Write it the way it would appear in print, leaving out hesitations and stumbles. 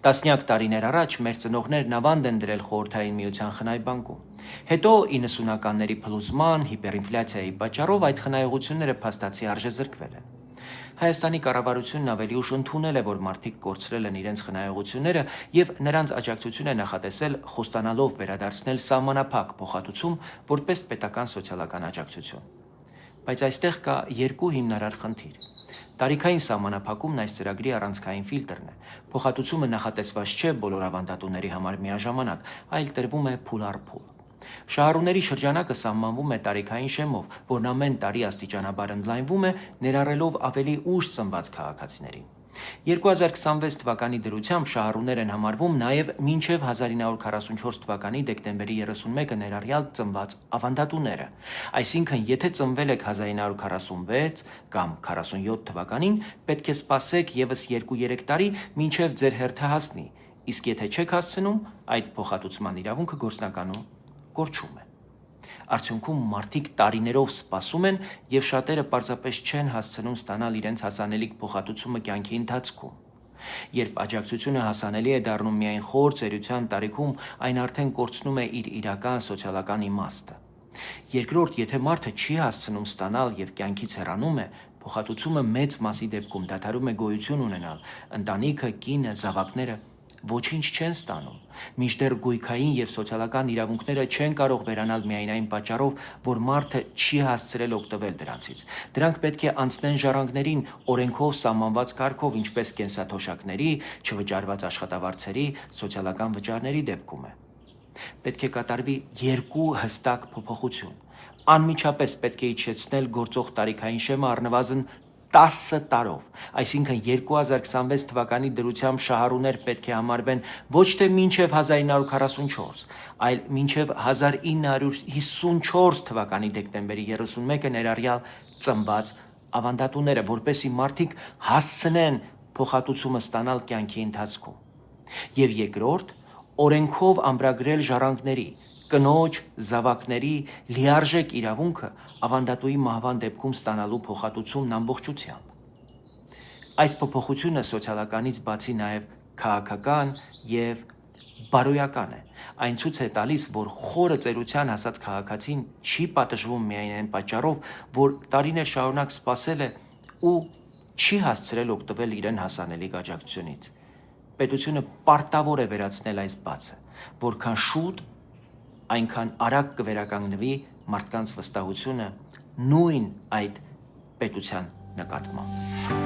Տասնյակ տարիներ առաջ մեր ծնողներն ավանդ են դրել խորհրդային միության խնայբանկում։ Հետո 90-ականների փլուզման, հիպերինֆլյացիայի պատճառով այդ խնայողությունները փաստացի արժեզրկվել են։ Հայաստանի կառավարությունն ավելի ուշ ընդունել է, որ մարդիկ կորցրել են իրենց խնայողությունները եւ նրանց աջակցություն է նախատեսել խոստանալով վերադարձնել սահմանափակ փոխհատուցում որպես պետական սոցիալական աջակցություն։ Բայց այստեղ կա երկու հիմնարար խնդիր։ Տարիքային սահմանափակումն այս ծրագրի առանցքային ֆիլտրն է։ Փոխհատուցումը նախատեսված չէ բոլոր ավանդատուների համար միաժամանակ, այլ տրվում է փուլ առ փուլ։ Շահառուների շրջանակը սահմանվում է տարիքային շեմով, որն ամեն տարի աստիճանաբար ընդլայնվում է, ներառելով ավելի ուշ ծնված քաղաքացիներին։ 2026 թվականի դրությամբ շահառուներ են համարվում նաև մինչև 1944 թվականի դեկտեմբերի 31-ը ներառյալ ծնված ավանդատուները։ Այսինքն, եթե ծնվել եք 1946 կամ 47 թվականին, պետք է սպասեք ևս 2-3 տարի, մինչև ձեր հերթը հասնի, իսկ եթե չեք հասցնում, այդ փոխհատուցման իրավունքը գործնականում կորչում է։ Արդյունքում մարդիկ տարիներով սպասում են եւ շատերը պարզապես չեն հասցնում ստանալ իրենց հասանելիք փոխհատուցումը կյանքի ընթացքում։ Երբ աջակցությունը հասանելի է դառնում միայն խոր ծերության տարիքում, այն արդեն կորցնում է իր իրական սոցիալական իմաստը։ Երկրորդ, եթե մարդը չի հասցնում ստանալ եւ կյանքից հեռանում է, փոխհատուցումը մեծ մասի դեպքում դադարում է գոյություն ունենալ, ընտանիքը, կինը, զավակները ոչինչ չեն ստանում, մինչդեռ գույքային եւ սոցիալական իրավունքները չեն կարող վերանալ միայն այն պատճառով, որ մարդը չի հասցրել օգտվել դրանցից։ Դրանք պետք է անցնեն ժառանգներին օրենքով սահմանված կարգով, ինչպես կենսաթոշակների, չվճարված աշխատավարձերի, սոցիալական վճարների դեպքում է։ Պետք է կատարվի երկու հստակ փոփոխություն։ Անմիջապես պետք է իջեցնել գործող տարիքային շեմը առնվազն 10 տարով, այսինքն 2026 թվականի դրությամբ շահառուներ պետք է համարվեն ոչ թե մինչև 1944, այլ մինչև 1954 թվականի դեկտեմբերի 31-ը ներառյալ ծնված ավանդատուները, որպեսզի մարդիկ հասցնեն փոխհատուցումը ստանալ կյանքի ընթացքում։ Եվ երկրորդ, օրենքով ամրագրել ժառանգների, կնոջ, զավակների լիարժեք իրավունքը ավանդատուի մահվան դեպքում ստանալու փոխհատուցումն ամբողջությամբ։ Այս փոփոխությունը սոցիալականից բացի նաև քաղաքական եւ բարոյական է։ Այն ցույց է տալիս, որ խորը ծերության հասած քաղաքացին չի պատժվում միայն այն պատճառով, որ տարիներ շարունակ սպասել է ու չի հասցրել օգտվել իրեն հասանելիք աջակցությունից։ Պետությունը պարտավոր է վերացնել այս բացը, որքան շուտ, այնքան արագ կվերականգնվի մարդկանց վստահությունը նույն այդ պետության նկատմամբ։